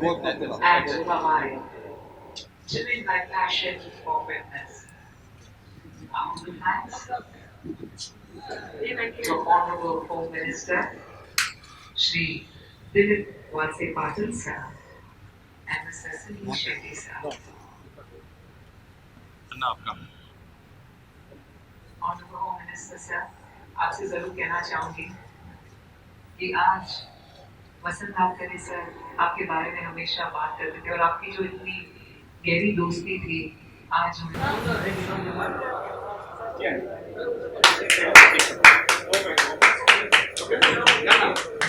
and Pamari, living my passion for fitness. Thanks to Honorable Home Minister Shri Dilip Walse Patil sir and Mr. Sunil Shetty sir. Honorable Home Minister sir, आपसे जरूर कहना चाहूंगी कि आज वसंत नागकरे sir आपके बारे में हमेशा बात करते थे और आपकी जो इतनी गहरी दोस्ती थी आज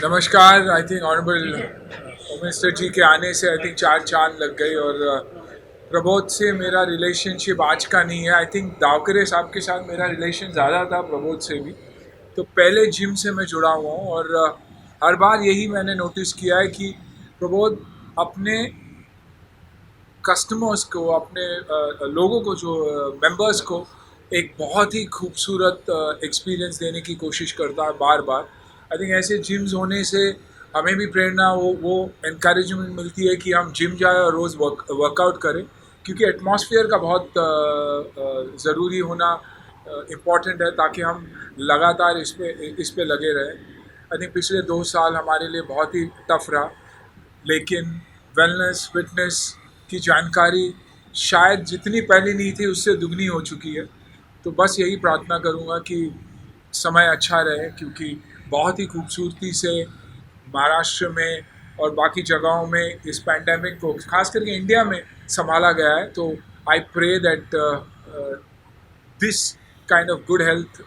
नमस्कार। I think honourable home minister ji के आने से आई थिंक 4 चांद लग गई और प्रबोध से मेरा रिलेशनशिप आज का नहीं है। आई थिंक दावकरे साहब के साथ मेरा रिलेशन ज़्यादा था, प्रबोध से भी। तो पहले जिम से मैं जुड़ा हुआ हूँ और हर बार यही मैंने नोटिस किया है कि प्रबोध अपने कस्टमर्स को, अपने लोगों को, जो मेंबर्स को एक बहुत ही खूबसूरत एक्सपीरियंस देने की कोशिश करता है बार बार। आई थिंक ऐसे जिम्स होने से हमें भी प्रेरणा वो इनकरेजमेंट मिलती है कि हम जिम जाए और रोज़ वर्कआउट करें, क्योंकि एटमॉस्फेयर का बहुत ज़रूरी होना इम्पॉर्टेंट है ताकि हम लगातार इस पे लगे रहें। आई थिंक पिछले 2 साल हमारे लिए बहुत ही टफ रहा, लेकिन वेलनेस फिटनेस की जानकारी शायद जितनी पहले नहीं थी उससे दुगनी हो चुकी है। तो बस यही प्रार्थना करूँगा कि समय अच्छा रहे, क्योंकि बहुत ही खूबसूरती से महाराष्ट्र में और बाकी जगहों में इस पैंडेमिक को, खास करके इंडिया में, संभाला गया है। तो I pray that this kind of good health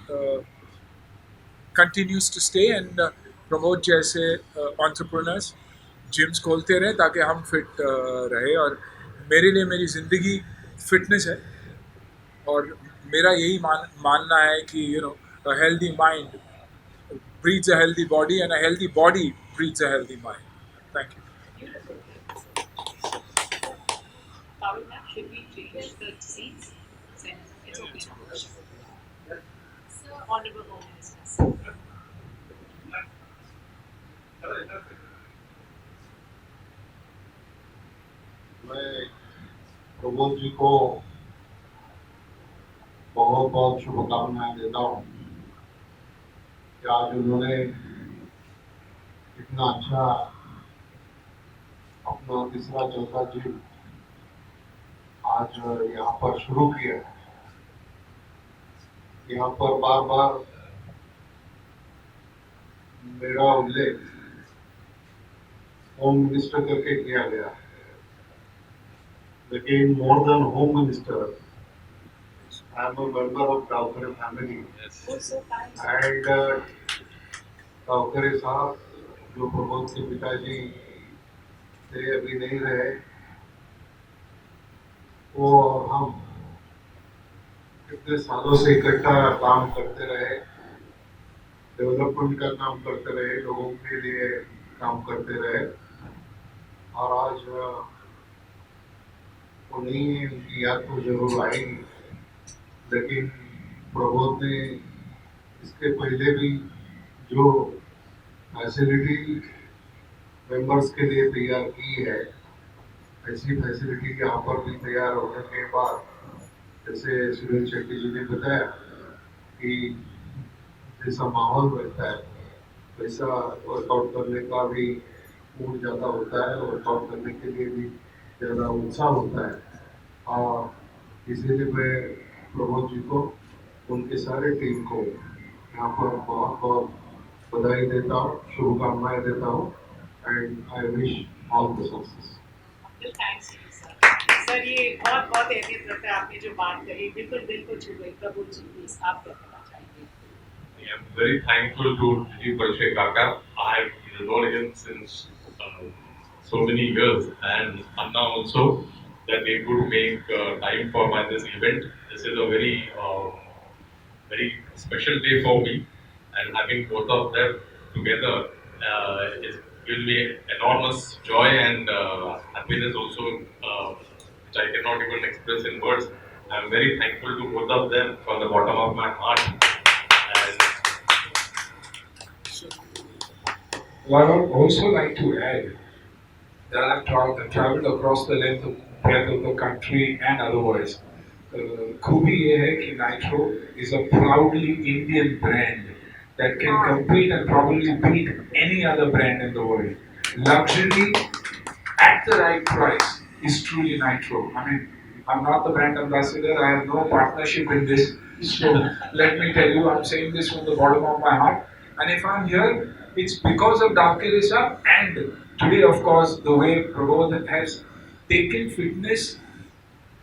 continues to stay and promote जैसे एंटरप्रेन्योर्स जिम्स खोलते रहे ताकि हम फिट रहे। और मेरे लिए मेरी ज़िंदगी फिटनेस है और मेरा यही मानना है कि a healthy mind breeds a healthy body and a healthy body breeds a healthy mind. Thank you. should we change the seats? It's okay. Sir, Honorable Home Minister. मैं प्रबोध जी को बहुत बहुत शुभकामनाएं देता हूँ कि आज उन्होंने इतना अच्छा अपना तीसरा चौथा जिम आज यहाँ पर शुरू किया है। यहाँ पर बार बार मेरा उल्लेख होम मिनिस्टर करके किया गया है, लेकिन more than home minister, I am a member of Davkare family. Yes. And Davkare साहब जो प्रबोध के पिताजी थे, अभी नहीं रहे, वो और हम कितने सालों से इकट्ठा काम करते रहे, डेवलपमेंट का काम करते रहे, लोगों के लिए काम करते रहे। और आज वो नहीं है, उनकी याद तो जरूर आएगी, लेकिन प्रबोध ने इसके पहले भी जो फैसिलिटी मेंबर्स के लिए तैयार की है, ऐसी फैसिलिटी यहाँ पर भी तैयार होने के बाद, जैसे सुनील शेट्टी जी ने बताया कि जैसा माहौल रहता है वैसा वर्कआउट करने का भी मूड ज़्यादा होता है, वर्कआउट करने के लिए भी ज़्यादा उत्साह होता है। और इसीलिए मैं प्रबोध जी को, उनके सारे टीम को यहाँ पर बहुत बहुत बधाई देता हूँ, शुभकामनाएं देता हूँ and I wish all the success. Thanks sir, ये बहुत बहुत अहमियत रखता है आपने जो बात कही, बिल्कुल दिल को छू गई। प्रभु जी प्लीज आप क्या कहना चाहेंगे? I am very thankful to Didi Balshe Kaka. I have known him since so many years, and Anna also, that they could make time for this event. This is a very special day for me, and having both of them together will be enormous joy and happiness also, which I cannot even express in words. I am very thankful to both of them from the bottom of my heart. I would also like to add that I've traveled across the length of breadth of the country and otherwise. खूबी ये है कि Nitro is a proudly Indian brand that can compete and probably beat any other brand in the world. Luxury at the right price is truly Nitro. I mean, I'm not the brand ambassador, I have no partnership in this. So let me tell you, I'm saying this from the bottom of my heart. And if I'm here, it's because of Dalkeresa and today, of course, the way Prabodh has taken fitness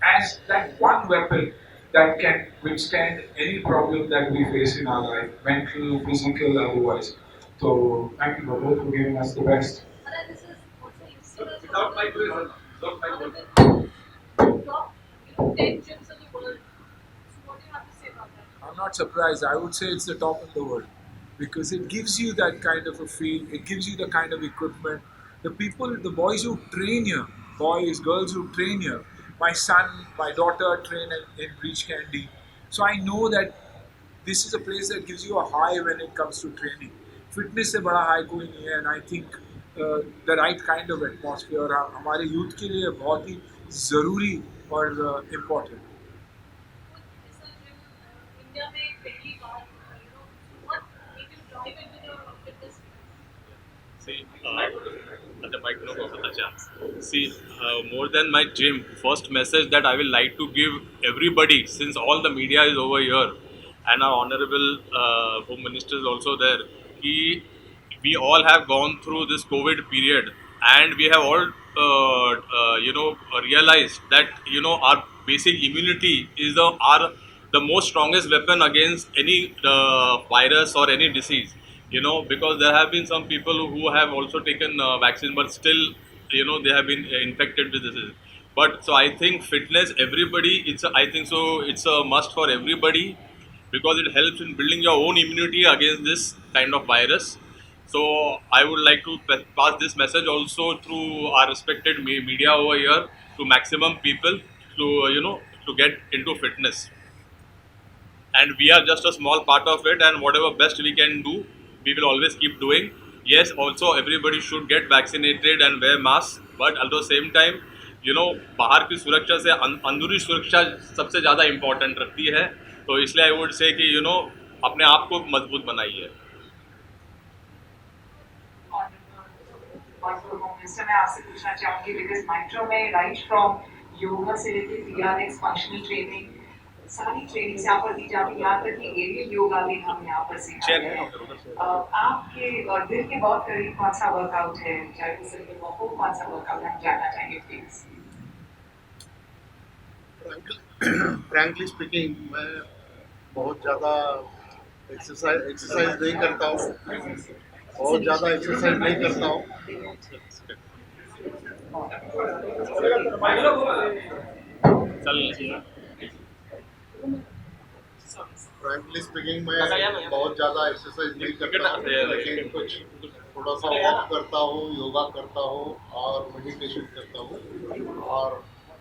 as that one weapon that can withstand any problem that we face in our life, mental, physical, otherwise. So thank you, Prabodh, for giving us the best. Without my tourism, without my tourism. Top, 10 gyms in the world. So what do you have to say about that? I'm not surprised. I would say it's the top in the world because it gives you that kind of a feel. It gives you the kind of equipment. The people, the boys who train here, boys, girls who train here. My son, my daughter train in Breach Candy. So I know that this is a place that gives you a high when it comes to training. Fitness से बड़ा high कोई नहीं है and I think the right kind of atmosphere हमारे youth के लिए बहुत ही ज़रूरी और important. ऐसा जिम इंडिया में पहली बार what made you drive into the fitness? See, the mic no problem. Acha. See, more than my gym, first message that I will like to give everybody, since all the media is over here, and our honorable home minister is also there, कि we all have gone through this COVID period, and we have all, realized that our basic immunity is the most strongest weapon against any virus or any disease. Because there have been some people who have also taken vaccine, but still, they have been infected with disease. But so I think fitness, everybody, I think so, it's a must for everybody because it helps in building your own immunity against this kind of virus. So I would like to pass this message also through our respected media over here to maximum people to to get into fitness. And we are just a small part of it, and whatever best we can do, we will always keep doing. Yes, also everybody should get vaccinated and wear masks, but at the same time, बाहर की सुरक्षा से अंदरूनी सुरक्षा सबसे ज़्यादा important रखती है. तो इसलिए आई वुड से कि अपने आप को मजबूत बनाइए. मिस्टर मैं आपसे पूछना चाहूँगी बिकॉज माइट्रो में राइट फ्रॉम योगा से लेके पीआरएक्स फंक्शनल ट्रेनिंग सारी ट्रेनिंग यहाँ पर दी जाती है, यहाँ तक कि एरियल योगा भी हम यहाँ पर सिखाते हैं. आपके दिल के बहुत करीब कौन सा वर्कआउट है, चाहे वो सिर्फ वो कौन सा वर्कआउट हम जानना चाहेंगे प्लीज. फ्रैंकली स्पीकिंग मैं बहुत ज़्यादा एक्सरसाइज नहीं करता हूँ, बहुत ज़्यादा एक्सरसाइज नहीं करता हूँ. फ्रैंकली स्पीकिंग मैं बहुत ज़्यादा एक्सरसाइज नहीं करता हूँ, लेकिन कुछ थोड़ा सा वॉक करता हूँ, योगा करता हूँ और मेडिटेशन करता हूँ, और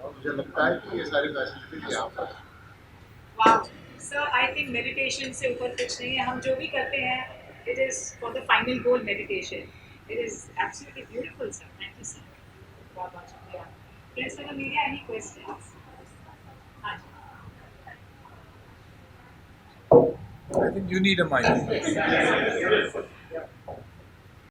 मुझे लगता है कि ये सारी फैसिलिटीज यहाँ पर. वाह सर, आई थिंक मेडिटेशन से ऊपर कुछ नहीं है. हम जो भी करते हैं it is for the final goal meditation. It is absolutely beautiful sir. Thank you sir, बहुत बहुत शुक्रिया. Friends for the media, any questions? हाँ जी. I think you need a mic.